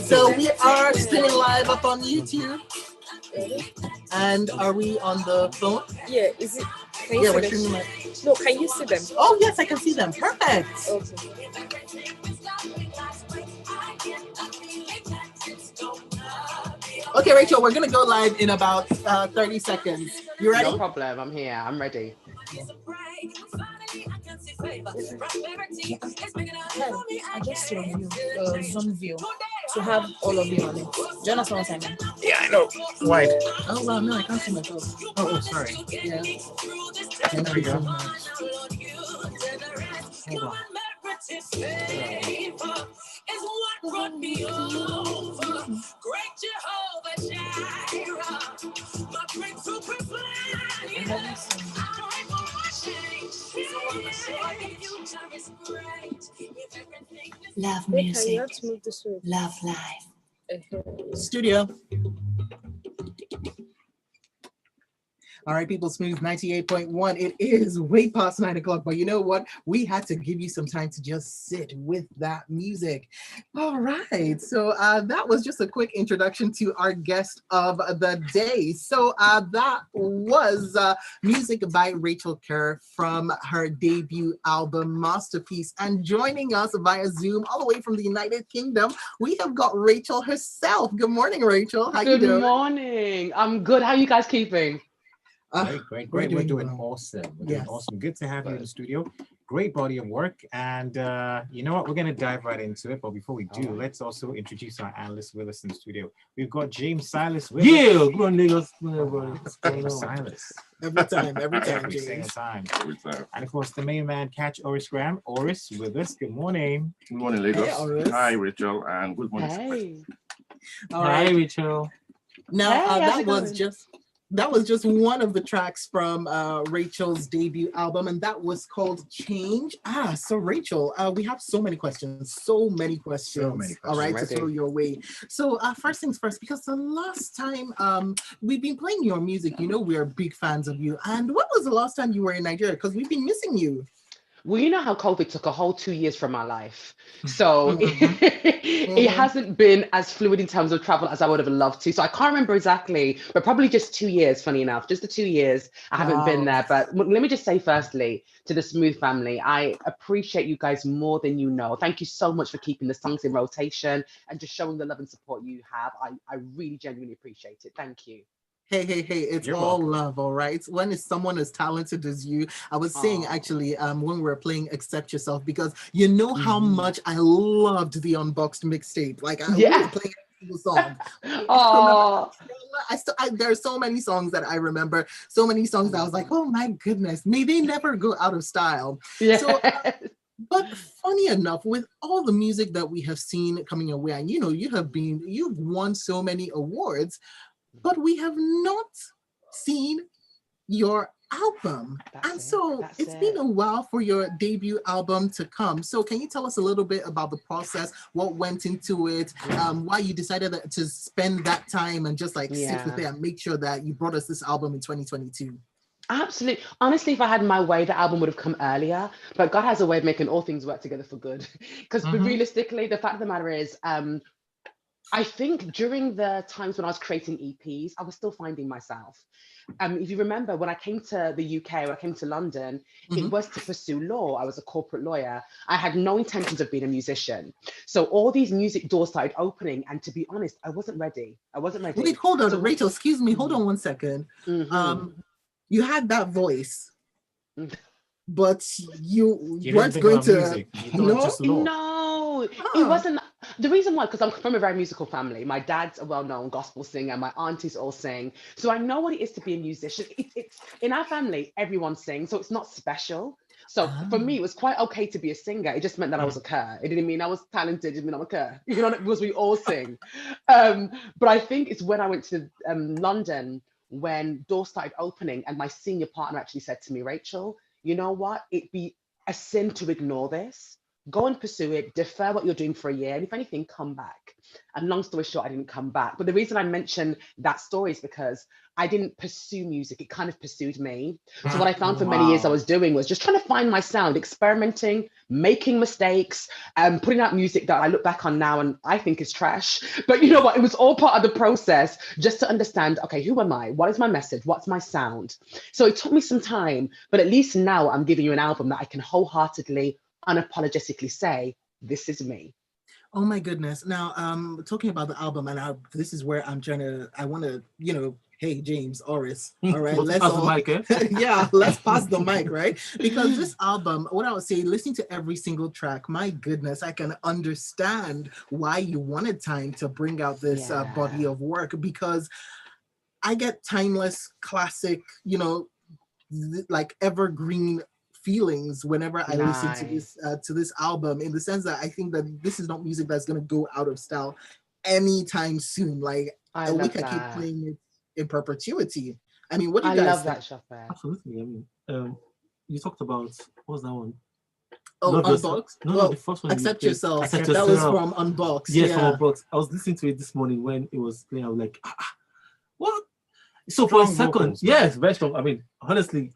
So we are spinning live up on YouTube. And are we on the phone? Yeah, is it? Can you Yeah, we're see streaming them? live. No, can you see them? Oh yes, I can see them. Perfect. Okay. Okay, Rachel, we're gonna go live in about 30 seconds. You ready? No problem. I'm here. I'm ready. I just your view, Zoom view, to have all of you on it. Do you understand what I mean? Yeah, I know. Wide. Oh wow, no, I can't see myself. Oh, sorry. Yeah. There we go. Hold on. Love music. You have to move this way. Love life. Studio. All right, people, Smooth 98.1. It is way past 9 o'clock, but you know what? We had to give you some time to just sit with that music. All right, so that was just a quick introduction to our guest of the day. So that was music by Rachel Kerr from her debut album, Masterpeace. And joining us via Zoom all the way from the United Kingdom, we have got Rachel herself. Good morning, Rachel. How you doing? Good morning. I'm good. How are you guys keeping? Great. We're doing awesome. We're doing awesome. Good to have you in the studio. Great body of work. And you know what? We're going to dive right into it. But before we do, let's also introduce our analysts with us in the studio. We've got James Silas with us. Good on, niggas. What's going James on? Silas. Every time, Every James. single time. Every time. And of course, the main man, Catch Oris Graham. Oris with us. Good morning. Good morning, Lagos. Hey, Oris. Hi, Rachel, and good morning. Hey. All Hi, right. Rachel. Now, Hey, how's that it was going? just one of the tracks from Rachel's debut album, and that was called Change. So Rachel, we have so many questions. All right, Ready. to throw your way. So first things first, because the last time we've been playing your music, you know, we are big fans of you. And when was the last time you were in Nigeria? Because we've been missing you. Well, you know how COVID took a whole 2 years from my life. So Mhm. it hasn't been as fluid in terms of travel as I would have loved to. So I can't remember exactly, but probably just 2 years, funny enough. Just the 2 years I haven't been there. But let me just say firstly to the Smooth family, I appreciate you guys more than you know. Thank you so much for keeping the songs in rotation and just showing the love and support you have. I really genuinely appreciate it. Thank you. Hey, it's You're all welcome. love, all right? When is someone as talented as you? I was saying Aw. actually when we were playing Accept Yourself, because you know how much I loved the Unboxed mixtape. Like I Yeah. was playing every single song. Oh, There are so many songs that I remember, so many songs that I was like, oh my goodness, may they never go out of style. yeah. So, but funny enough, with all the music that we have seen coming your way, and you know, you've won so many awards, but we have not seen your album. It's been a while for your debut album to come. So can you tell us a little bit about the process, what went into it, why you decided to spend that time and just like sit with it and make sure that you brought us this album in 2022? Absolutely. Honestly, if I had my way, the album would have come earlier. But God has a way of making all things work together for good. Because realistically, the fact of the matter is, I think during the times when I was creating EPs, I was still finding myself. If you remember, when I came to the UK, when I came to London, it was to pursue law. I was a corporate lawyer. I had no intentions of being a musician. So all these music doors started opening. And to be honest, I wasn't ready. Wait, hold on, Rachel, excuse me. Hold on one second. You had that voice, but you weren't going to. No, it wasn't. The reason why, because I'm from a very musical family. My dad's a well-known gospel singer. My aunties all sing. So I know what it is to be a musician. It's in our family, everyone sings. So it's not special. So for me, it was quite okay to be a singer. It just meant that I was a Kerr. It didn't mean I was talented. It didn't mean I'm a Kerr. You know, because we all sing. But I think it's when I went to London, when doors started opening and my senior partner actually said to me, Rachel, you know what? It'd be a sin to ignore this. go and pursue it, defer what you're doing for a year, and if anything, come back. And long story short, I didn't come back. But the reason I mention that story is because I didn't pursue music. It kind of pursued me. So what I found for many years I was doing was just trying to find my sound, experimenting, making mistakes, putting out music that I look back on now and I think is trash. But you know what? It was all part of the process just to understand, okay, who am I? What is my message? What's my sound? So it took me some time, but at least now I'm giving you an album that I can wholeheartedly, unapologetically say, this is me. Oh my goodness. Now, talking about the album, and this is where I want to, hey, James, Oris, all right, let's pass the mic, eh? yeah, let's pass the mic, right? Because this album, what I would say, listening to every single track, my goodness, I can understand why you wanted time to bring out this body of work, because I get timeless, classic, like evergreen feelings whenever I listen to this album, in the sense that I think that this is not music that's going to go out of style anytime soon. Like we can keep playing it in perpetuity. I mean, what do you guys love think? that, Chopin. Absolutely. I mean, you talked about, what was that one? Oh, Unboxed? No, the first one. Accept Yourself. Accept That Yourself. was from Unboxed. Yes, from Unboxed. I was listening to it this morning when it was playing. I was like, what? So Strong for a second, vocals, yes, very strong. I mean, honestly,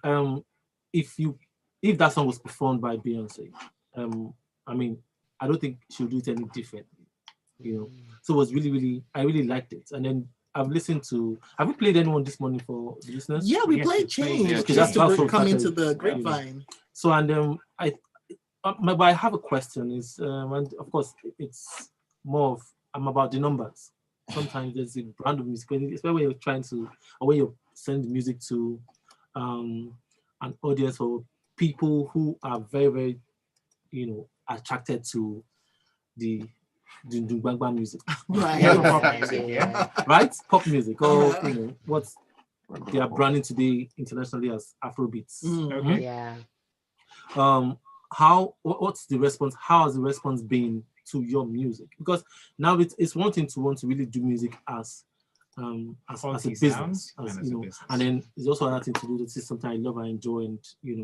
if that song was performed by Beyonce, I mean, I don't think she'll do it any differently, So it was really, I really liked it. And then have we played anyone this morning for the listeners? Yeah, we played Change, Okay, just to come started, into the Grapevine. So, and I have a question is, and of course, it's more of, about the numbers. Sometimes there's a brand of music, especially when you're trying to, or when you're sending music to an audience or people who are very, very, attracted to the bang bang music, Right? Right? Pop music, or what they are branding today internationally as Afrobeats. Okay. Yeah. What's the response? How has the response been to your music? Because now it's one thing to want to really do music as a business, and then it's also another thing to do. This is something I love, I enjoy, and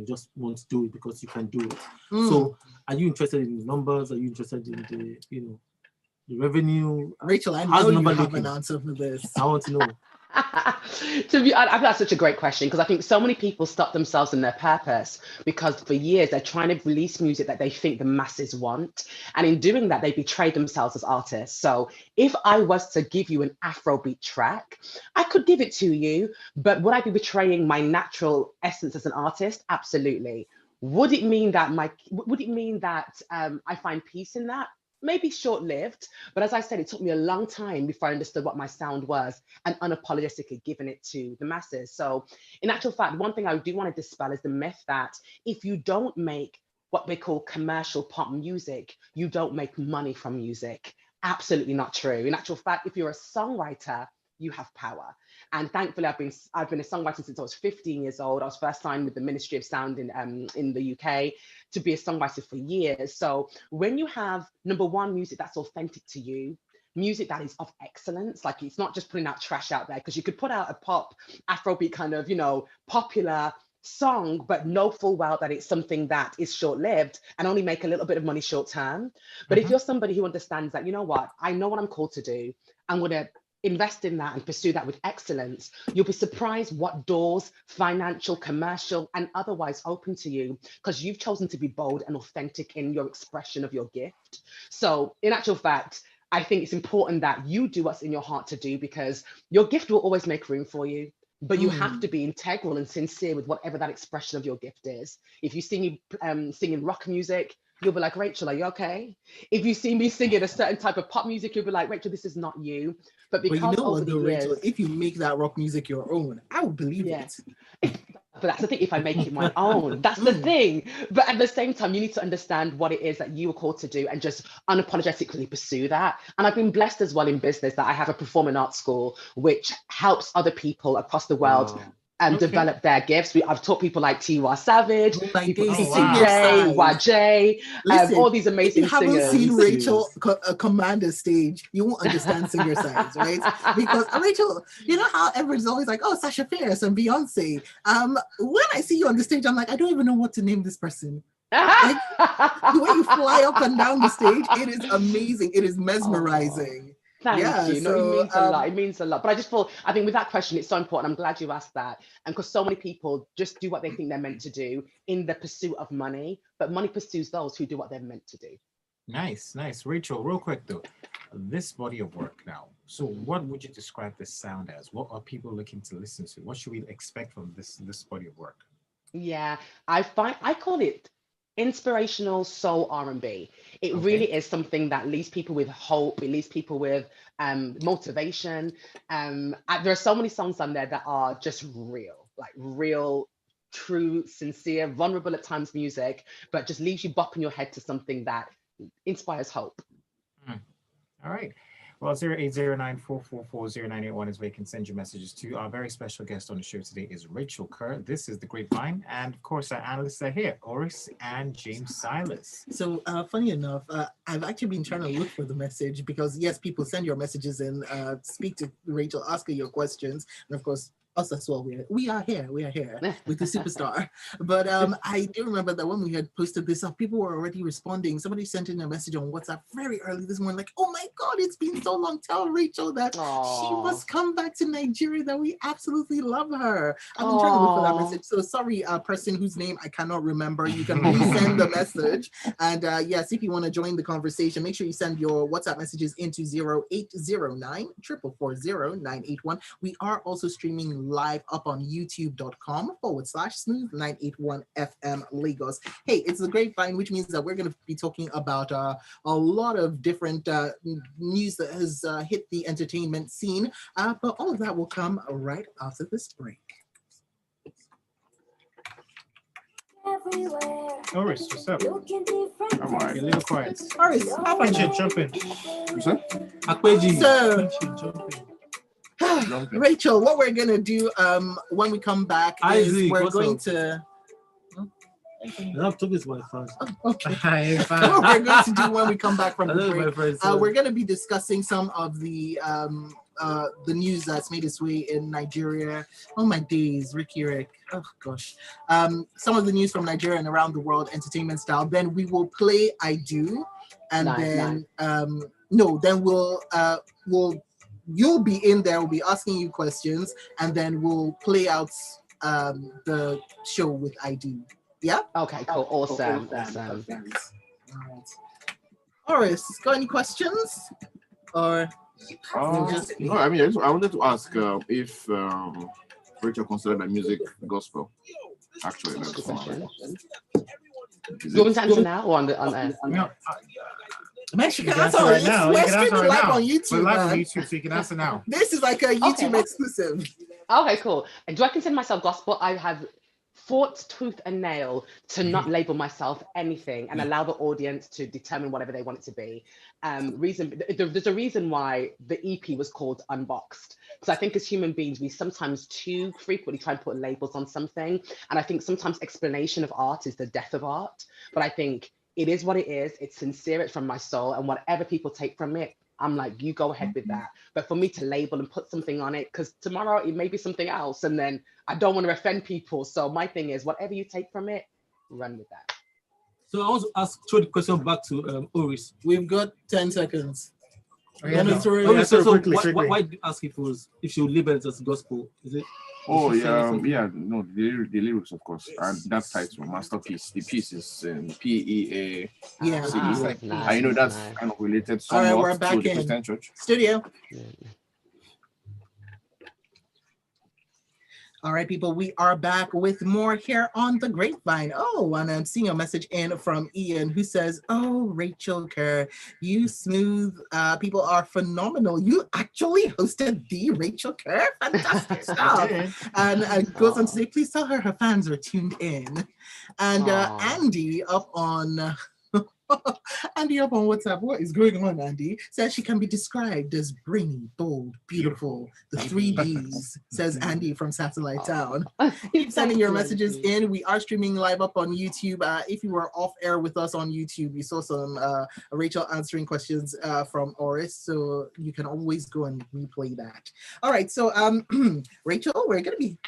just want to do it because you can do it. So, are you interested in the numbers? Are you interested in the revenue? Rachel, I know you have an answer for this. I want to know. I think that's such a great question, because I think so many people stop themselves in their purpose because for years they're trying to release music that they think the masses want, and in doing that they betray themselves as artists. So if I was to give you an Afrobeat track, I could give it to you, but would I be betraying my natural essence as an artist? Absolutely. Would it mean that I find peace in that? Maybe short-lived, but as I said, it took me a long time before I understood what my sound was and unapologetically giving it to the masses. So in actual fact, one thing I do want to dispel is the myth that if you don't make what they call commercial pop music, you don't make money from music. Absolutely not true. In actual fact, if you're a songwriter, you have power. And thankfully, I've been a songwriter since I was 15 years old. I was first signed with the Ministry of Sound in the UK to be a songwriter for years. So when you have, number one, music that's authentic to you, music that is of excellence, like it's not just putting out trash out there, because you could put out a pop, Afrobeat kind of, popular song, but know full well that it's something that is short-lived and only make a little bit of money short term. But if you're somebody who understands that, you know what, I know what I'm called to do, I'm going to invest in that and pursue that with excellence, you'll be surprised what doors, financial, commercial, and otherwise open to you, because you've chosen to be bold and authentic in your expression of your gift. So in actual fact, I think it's important that you do what's in your heart to do, because your gift will always make room for you, but you have to be integral and sincere with whatever that expression of your gift is. If you see me singing rock music, you'll be like, Rachel, are you okay? If you see me singing a certain type of pop music, you'll be like, Rachel, this is not you. But because you know over what, the though, years, Rachel, if you make that rock music your own, I would believe it. But that's the thing, if I make it my own, that's the thing. But at the same time, you need to understand what it is that you were called to do and just unapologetically pursue that. And I've been blessed as well in business that I have a performing arts school, which helps other people across the world develop their gifts. I've taught people like Tiwa Savage, people CJ, Wajay, all these amazing singers. If you haven't seen Rachel command a stage, you won't understand singer signs, right? Because Rachel, you know how everyone's always like, oh, Sasha Fierce and Beyonce. When I see you on the stage, I'm like, I don't even know what to name this person. Like, the way you fly up and down the stage, it is amazing. It is mesmerizing. Thank Yeah, you. No, so, it means a lot. It means a lot. But I just thought, I think with that question, it's so important. I'm glad you asked that. And because so many people just do what they think they're meant to do in the pursuit of money, but money pursues those who do what they're meant to do. Nice, nice. Rachel, real quick though, this body of work now. So what would you describe this sound as? What are people looking to listen to? What should we expect from this body of work? Yeah, I call it inspirational soul R&B. It Okay. really is something that leaves people with hope. It leaves people with motivation. There are so many songs on there that are just real, like real, true, sincere, vulnerable at times music, but just leaves you bopping your head to something that inspires hope. Hmm. All right. Well, 0809444091 is where you can send your messages to. Our very special guest on the show today is Rachel Kerr. This is The Grapevine. And of course, our analysts are here, Oris and James Silas. so funny enough, I've actually been trying to look for the message because yes, people send your messages and speak to Rachel, ask her your questions, and of course us as well. We are here with the superstar. But I do remember that when we had posted this up, people were already responding. Somebody sent in a message on WhatsApp very early this morning, like, "Oh my God, it's been so long. Tell Rachel that she must come back to Nigeria. That we absolutely love her." I've been trying to look for that message. So sorry, person whose name I cannot remember. You can resend the message. And yes, if you want to join the conversation, make sure you send your WhatsApp messages into 0809 440 981. We are also streaming live up on youtube.com/smooth981 FM Lagos. Hey, it's the Grapevine, which means that we're going to be talking about a lot of different news that has hit the entertainment scene. But all of that will come right after this break. Oris, what's up? I'm alright. You're a little quiet. Oris, how about you? Jump in. What's that? Akpeji. So, Jump in. Rachel, what we're gonna do when we come back is Isaac, we're what's going up? to I've took this my first. okay. Hi, What we're going to do when we come back from I the know my break, first. we're going to be discussing some of the news that's made its way in Nigeria. Oh my days, Rick. Oh gosh. Some of the news from Nigeria and around the world, entertainment style. Then we will play I Do, and then we'll you'll be in there. We'll be asking you questions, and then we'll play out the show with I Do. Yeah. Okay, cool. Awesome. All right. Horace, got any questions? Or No, I mean, I wanted to ask if Rachel considered my music gospel. Actually, that's one. Do you want me to answer now or on air? No, man, she you can can answer answer right it. now. You We're can answer streaming right live now. on We're YouTube, live on man. YouTube, so you can answer now. This is like a YouTube Okay. exclusive. Okay, cool. And do I consider myself gospel? I have fought tooth and nail to not label myself anything and allow the audience to determine whatever they want it to be. There's a reason why the EP was called Unboxed. Because I think as human beings, we sometimes too frequently try and put labels on something. And I think sometimes explanation of art is the death of art. But I think it is what it is. It's sincere. It's from my soul. And whatever people take from it, I'm like, you go ahead with that. But for me to label and put something on it, because tomorrow it may be something else. And then I don't want to offend people. So my thing is, whatever you take from it, run with that. So I want to throw the question back to Oris. We've got 10 seconds. Yeah, no. Oris, so quickly. why did you ask if she would label it as gospel? Is it? Oh Is she saying yeah, something? yeah. No, the lyrics, of course, and that title, Masterpeace. The piece is PEA. Yeah. See, Ah, like, nice, I know that's nice. kind of related All right, somewhat we're back to the in. Christian church. Studio. Yeah. All right, people, we are back with more here on The Grapevine. Oh, and I'm seeing a message in from Ian who says, "Oh, Rachel Kerr, you smooth people are phenomenal. You actually hosted the Rachel Kerr. Fantastic stuff." And goes on to say, "Please tell her fans are tuned in." And Andy up on Andy up on WhatsApp. What is going on, Andy? Says she can be described as brainy, bold, beautiful. The 3Ds, says Andy from Satellite Town. Keep sending your messages in. We are streaming live up on YouTube. If you were off air with us on YouTube, you saw some Rachel answering questions from Oris, so you can always go and replay that. All right, so Rachel, we're going to be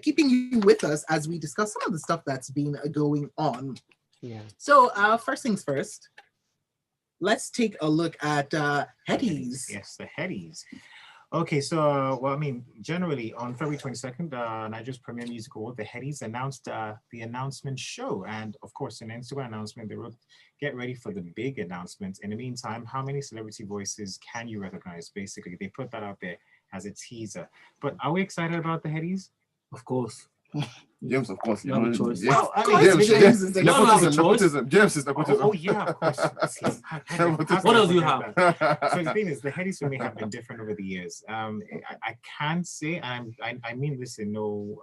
keeping you with us as we discuss some of the stuff that's been going on. Yeah. So first things first, let's take a look at Hetties. Yes, the Hetties. Okay, so well, I mean, generally on February 22nd, Nigeria's Premier Music Award, the Hetties announced the announcement show, and of course, in an Instagram announcement, they wrote, "Get ready for the big announcement. In the meantime, how many celebrity voices can you recognize?" Basically, they put that out there as a teaser. But are we excited about the Hetties? Of course. James, of course, You have a choice. James, Of course, James is nepotism. James is nepotism. Oh, yeah, of course. Yes. What else do you have? So the thing is, the Hetties for me have been different over the years. I can't say, and I mean this in no,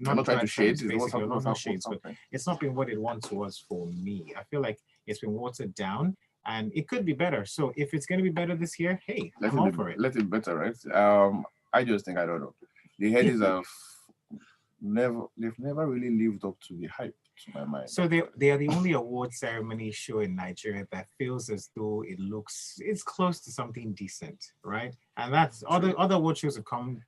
I'm not trying to shade. Basically, not shades, but it's not been what it once was for me. I feel like it's been watered down, and it could be better. So if it's going to be better this year, hey, I'm all for it. Let it be better, right? I just think, I don't know. The Hetties have never really lived up to the hype, to my mind. So they are the only award ceremony show in Nigeria that feels as though it's close to something decent, right? And that's other award shows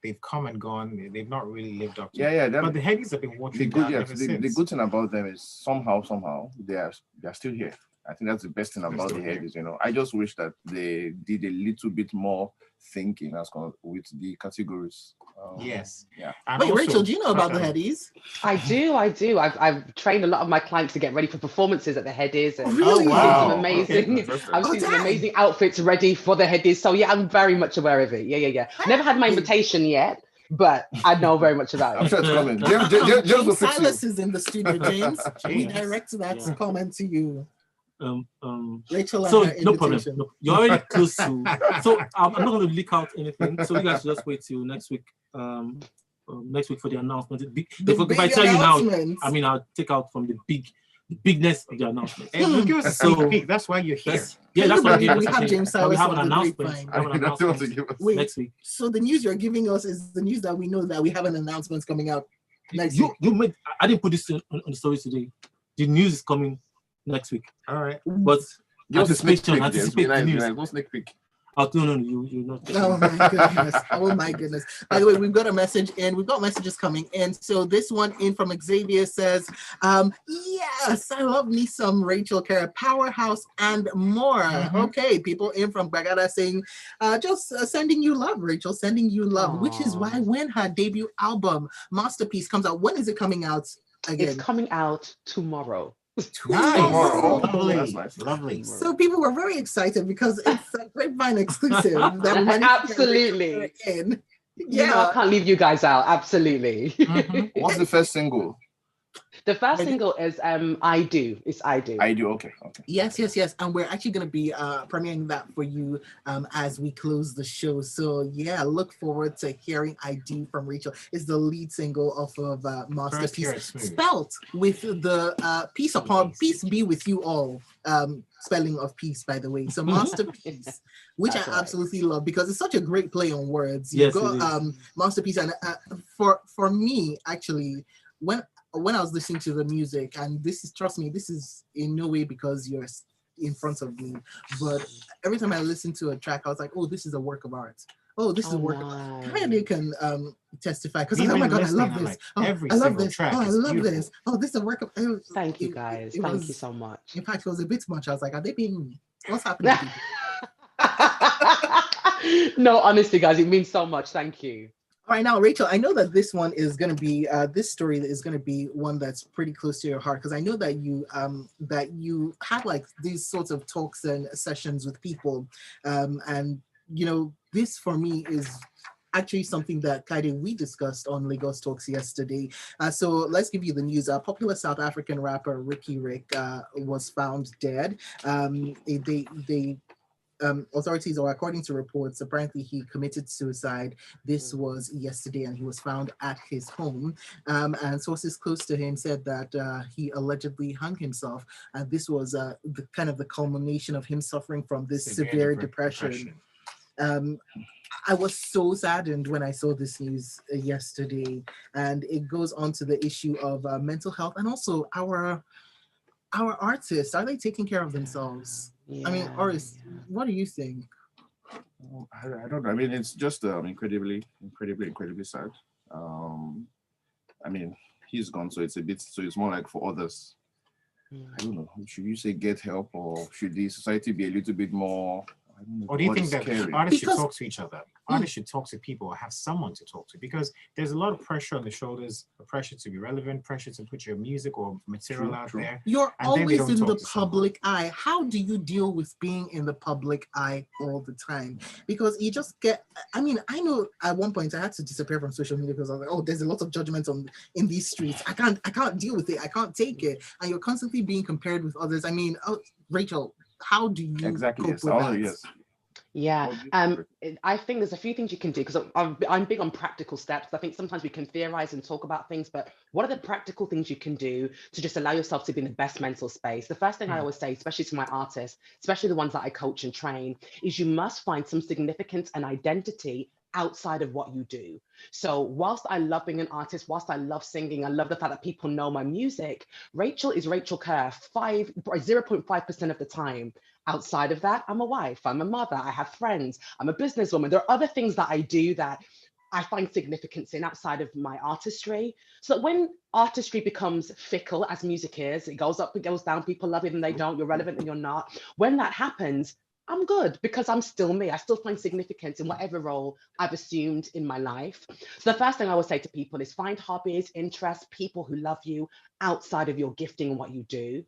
they've come and gone. They've not really lived up to it. Yeah. But the Hetties have been watching the good thing about them is somehow they are still here. I think that's the best thing about the Hetties. I just wish that they did a little bit more thinking with the categories. Yes. Yeah. And Wait, also, Rachel, do you know about the Hetties? I do. I've trained a lot of my clients to get ready for performances at the Headies. And Really? I've Wow. seen some amazing, Okay. I've seen some dang. amazing outfits ready for the Headies. So yeah, I'm very much aware of it. Yeah. Never had my invitation yet, but I know very much about I'm it. sure it's coming. James will fix you. Silas is in the studio, James. We direct that Yeah. comment to you. Rachel and So her no problem. invitation. No, you're already close to. So I'm not going to leak out anything. So you guys just wait till next week. Next week for the announcement. If I tell you now, I mean I'll take out from the bigness of the announcement. Hey, you give us a sneak peek. That's why you're here. That's what I'm We have James We Silas have on an the announcement. grapevine. We have an That's what they announcement give us. Wait, next week. so the news you're giving us is the news that we know that we have an announcement coming out next You week. made. I didn't put this on the story today. The news is coming next week. All right. But Give us a sneak peek, James. anticipate the news. No sneak peek. Oh, no, you're not. Oh my goodness. Oh my goodness. By the way, we've got a message in. We've got messages coming in. So this one in from Xavier says, yes, I love me some Rachel Kerr, powerhouse and more. Okay, people in from Bagada saying, just sending you love, Rachel, sending you love, which is why when her debut album, Masterpeace, comes out, when is it coming out again? It's coming out tomorrow. Nice. Oh, Lovely. that's nice. Lovely. So people were very excited because it's a Grapevine exclusive. That we managed to get Absolutely. Rachel in. You know, I can't leave you guys out. Absolutely. What's the first single? The first single is I Do. It's I Do. I Do. Okay. Yes. And we're actually going to be premiering that for you as we close the show. So yeah, look forward to hearing I Do from Rachel. It's the lead single off of Masterpeace, spelt with the peace upon peace be with you all. Spelling of peace, by the way. So Masterpeace, which I absolutely love because it's such a great play on words. You've got Masterpeace, and for me actually, when I was listening to the music, and this is, trust me, this is in no way because you're in front of me, but every time I listen to a track, I was like, oh, this is a work of art. Oh, this is a work of art. They can testify because oh my God, I love this. Oh, I love this. Oh, I love this. Oh, this is a work of art. Thank you guys. Thank you so much. In fact, it was a bit much. I was like, are they being, what's happening? No, honestly, guys, it means so much. Thank you. All right, now, Rachel, I know that this one is going to be, this story is going to be one that's pretty close to your heart because I know that you have like these sorts of talks and sessions with people. And, you know, this for me is actually something that we discussed on Lagos Talks yesterday. So let's give you the news. Popular South African rapper Ricky Rick was found dead. Authorities, or according to reports, apparently he committed suicide. This was yesterday, and he was found at his home. And sources close to him said that he allegedly hung himself. And this was the kind of the culmination of him suffering from this severe depression. I was so saddened when I saw this news yesterday, and it goes on to the issue of mental health and also our artists. Are they taking care of themselves? Yeah. I mean, Oris, what do you think? I don't know. I mean, it's just incredibly sad. I mean, he's gone, so it's more like for others I don't know, should you say get help, or should the society be a little bit more, I don't know, or do you think that caring? artists should talk to each other? Artists should talk to people or have someone to talk to, because there's a lot of pressure on the shoulders, the pressure to be relevant, pressure to put your music or material out there. You're and then they always don't in the talk to someone. public eye. How do you deal with being in the public eye all the time? Because you just get, I mean, I know at one point I had to disappear from social media because I was like, oh, there's a lot of judgment in these streets. I can't deal with it. I can't take it. And you're constantly being compared with others. I mean, Rachel, how do you Exactly, cope yes. with that? Yes. Yeah, I think there's a few things you can do, because I'm big on practical steps. I think sometimes we can theorize and talk about things, but what are the practical things you can do to just allow yourself to be in the best mental space? The first thing I always say, especially to my artists, especially the ones that I coach and train, is you must find some significance and identity outside of what you do. So whilst I love being an artist, whilst I love singing, I love the fact that people know my music, Rachel is Rachel Kerr 0.5% of the time. Outside of that, I'm a wife, I'm a mother, I have friends, I'm a businesswoman. There are other things that I do that I find significance in outside of my artistry. So when artistry becomes fickle, as music is, it goes up, it goes down, people love it and they don't, you're relevant and you're not. When that happens, I'm good, because I'm still me. I still find significance in whatever role I've assumed in my life. So the first thing I would say to people is find hobbies, interests, people who love you outside of your gifting and what you do.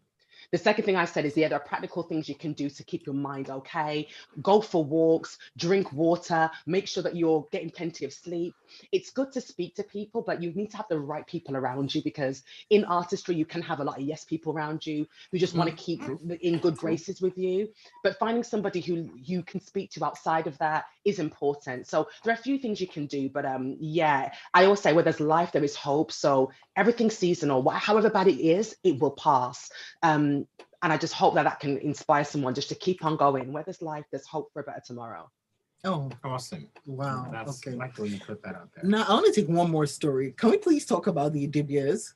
The second thing I said is, there are practical things you can do to keep your mind okay. Go for walks, drink water, make sure that you're getting plenty of sleep. It's good to speak to people, but you need to have the right people around you, because in artistry, you can have a lot of yes people around you who just want to keep in good graces with you. But finding somebody who you can speak to outside of that is important. So there are a few things you can do, but yeah, I always say where there's life, there is hope. So everything's seasonal. However bad it is, it will pass. And I just hope that can inspire someone just to keep on going. Where there's life, there's hope for a better tomorrow. Oh, awesome. Wow. That's okay. like the way you put that out there. Now, I want to take one more story. Can we please talk about the Adibias?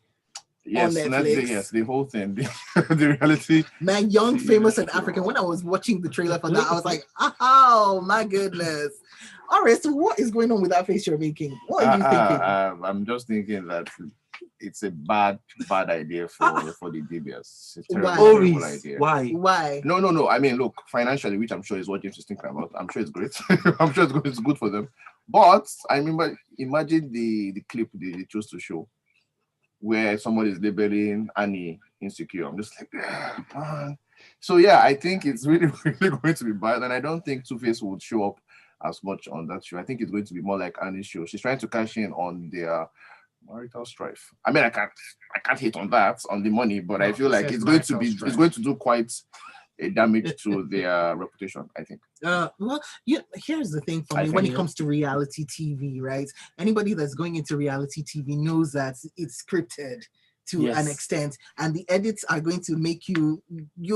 Yes, yes, the whole thing, the reality. Man, young, famous, and African. When I was watching the trailer for that, I was like, oh my goodness. All right, so what is going on with that face you're making? What are you thinking? I'm just thinking that it's a bad idea for the DBS. It's a terrible idea. Why? No. I mean, look, financially, which I'm sure is what James is thinking about. I'm sure it's great. I'm sure it's good for them. But I remember, imagine the clip they chose to show, where somebody is labeling Annie insecure. I'm just like, man. So yeah, I think it's really, really going to be bad, and I don't think Two-Face would show up as much on that show. I think it's going to be more like Annie's show. She's trying to cash in on their marital strife. I mean, I can't hit on that, on the money, but I feel like it's going to do quite a damage to their reputation, I think. Well, here's the thing for me when it comes to reality TV, right? Anybody that's going into reality TV knows that it's scripted to an extent, and the edits are going to make you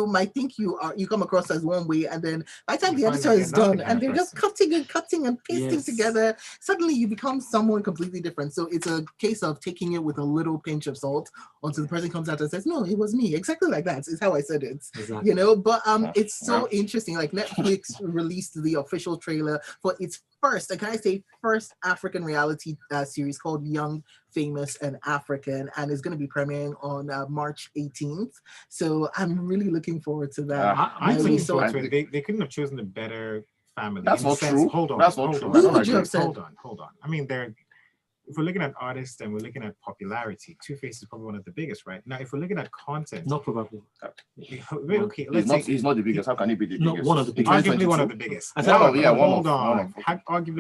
might think you come across as one way, and then by the time the editor is done and they're just cutting and pasting together, suddenly you become someone completely different. So it's a case of taking it with a little pinch of salt until the person comes out and says, no, it was me, exactly like that is how I said it. Exactly. But it's so interesting. Like, Netflix released the official trailer for its first African reality series called Young, Famous, and African, and it's going to be premiering on March 18th. So I'm really looking forward to that. I'm looking forward to it. They couldn't have chosen a better family. That's not true. Hold on. Hold on. I mean, if we're looking at artists and we're looking at popularity, Two-Face is probably one of the biggest, right? Now, if we're looking at content, not probably. Okay, he's not the biggest. How can he be the biggest? One of the biggest. Arguably one of the biggest. Arguably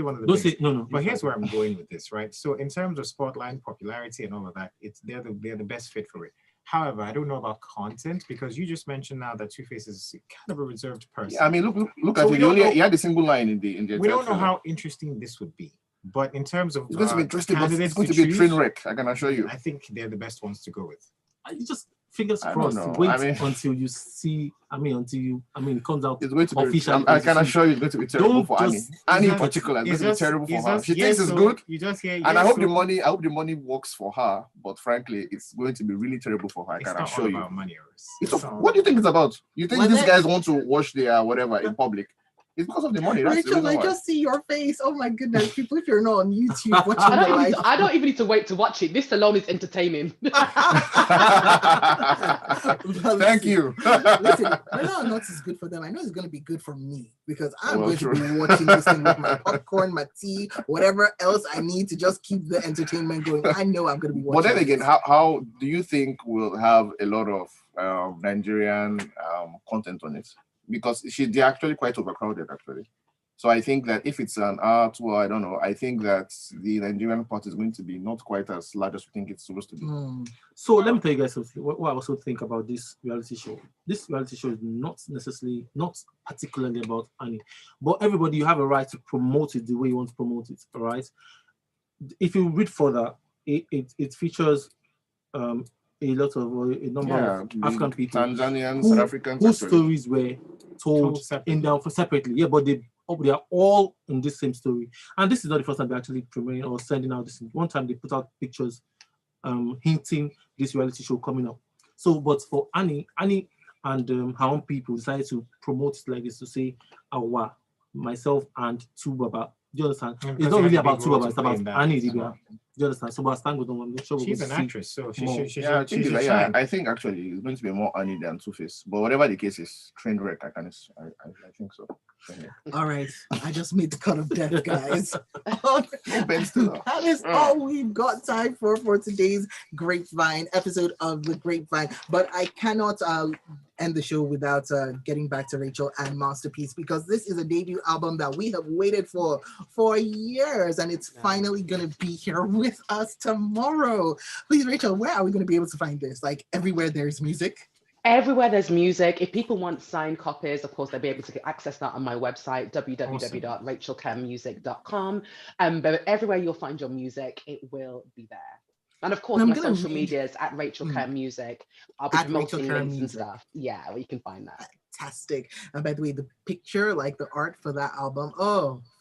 one of the biggest. No. But here's where I'm going with this, right? So in terms of spotlight, popularity, and all of that, they're the best fit for it. However, I don't know about content, because you just mentioned now that Two-Face is kind of a reserved person. Yeah, I mean, look at it. He had a single line in the. We don't know how interesting this would be. But in terms of it's going to be interesting, but it's going to be a train wreck, I can assure you. I think they're the best ones to go with. You just fingers crossed. Wait until you see. It comes out. It's going to be official. I can assure you, it's going to be terrible for Annie. Annie in particular, it's going to be terrible for her. She thinks it's good. And I hope the money works for her. But frankly, it's going to be really terrible for her. I can assure you. Money, what do you think it's about? You think these guys want to watch their whatever in public? It's because of the money. That's the Rachel, reason I why. just see your face. Oh my goodness. People, if you're not on YouTube watching the live. I don't even need to wait to watch it. This alone is entertaining. Thank you. Listen, whether or not it's good for them, I know it's going to be good for me because I'm Well, going true. to be watching this thing with my popcorn, my tea, whatever else I need to just keep the entertainment going. I know I'm going to be watching. But then again, this. how do you think we'll have a lot of Nigerian content on it? Because they're actually quite overcrowded, actually. So I think that if it's an hour, 2 hour, I don't know. I think that the Nigerian part is going to be not quite as large as we think it's supposed to be. So let me tell you guys something. What I also think about this reality show. This reality show is not particularly about Annie, but everybody, you have a right to promote it the way you want to promote it. All right. If you read further, it features a number of African people, Tanzanians, South Africans, whose stories were told separately. Yeah, but they are all in this same story. And this is not the first time they're actually premiering or sending out this. One time they put out pictures hinting this reality show coming up. So, but for Annie and her own people decided to promote it like this, to say, Awa, myself and Tubaba. Do you understand? It's not really about Tubaba, it's about Annie Dibia. Do you understand? So, but I'm sure she's an actress, so I think actually it's going to be more Annie than Two-Face. But whatever the case is, train wreck, I think so. All right, I just made the cut of death, guys. That is all we've got time for today's Grapevine episode of the Grapevine. But I cannot end the show without getting back to Rachel and Masterpeace, because this is a debut album that we have waited for years, and it's finally going to be here with us tomorrow. Please, Rachel, where are we going to be able to find this? Like everywhere there's music? Everywhere there's music. If people want signed copies, of course, they'll be able to access that on my website, www.rachelkermusic.com. But everywhere you'll find your music, it will be there. And of course, my social medias at Rachel Kerr Music. I'll be promoting links and stuff. Yeah, well, you can find that. Fantastic. And by the way, the picture, like the art for that album,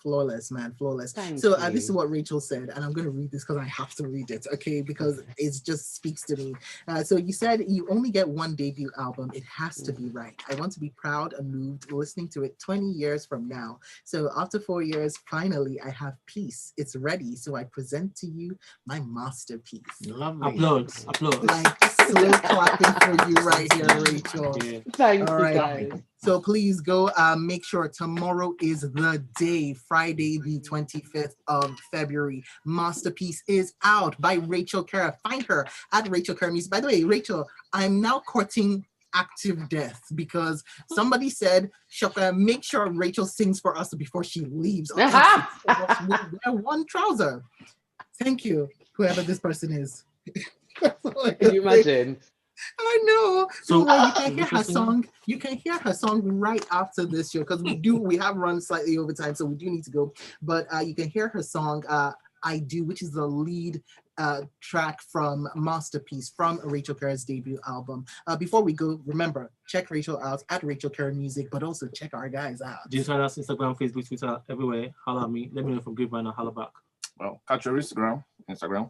flawless, man, flawless. Thank so you. This is what Rachel said, and I'm going to read this because I have to read it, okay, because it just speaks to me. So you said you only get one debut album. It has to be right. I want to be proud and moved listening to it 20 years from now. So after 4 years, finally, I have peace. It's ready. So I present to you my masterpiece. Lovely. Applause. Like slow clapping for you right here, Rachel. Yeah. Thank you, guys. So please go make sure tomorrow is the day, Friday, the 25th of February. Masterpeace is out by Rachel Kerr. Find her at Rachel Kerr Music. By the way, Rachel, I'm now courting active death because somebody said, Shoka, make sure Rachel sings for us before she leaves. Wear one trouser. Thank you, whoever this person is. Can you imagine? I know. So you can hear her song. You can hear her song right after this show because we have run slightly over time, so we do need to go. But you can hear her song "I Do," which is the lead track from Masterpeace from Rachel Kerr's debut album. Before we go, remember, check Rachel out at Rachel Kerr Music, but also check our guys out. Instagram, Facebook, Twitter, everywhere. Holla at me. Let me know from Grapevine and holla back. Well, catch your Instagram,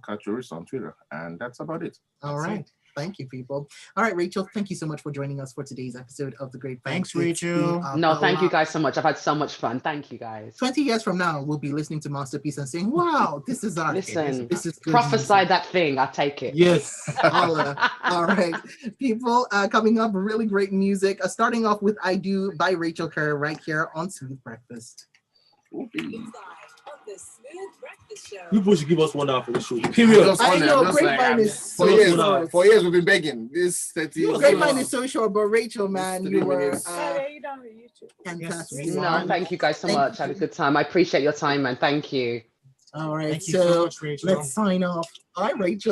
catch your on Twitter, and that's about it. All right. Thank you, people. All right, Rachel, thank you so much for joining us for today's episode of The Grapevine. Thanks, Rachel. No, thank you guys so much. I've had so much fun. Thank you, guys. 20 years from now, we'll be listening to Masterpeace and saying, wow, this is our... Listen, this is good prophesy music. that thing. I take it. Yes. All right. People, coming up, really great music. Starting off with I Do by Rachel Kerr right here on Smooth Breakfast. People should give us 1 hour for the show. Period. I know, Grapevine is so short. 4 years we've been begging. This 30 Grapevine is so short, but Rachel, man, you were fantastic. No, thank you guys so much. I had a good time. I appreciate your time, man. Thank you. All right, Thank you so much, Rachel. Let's sign off. All right, Rachel.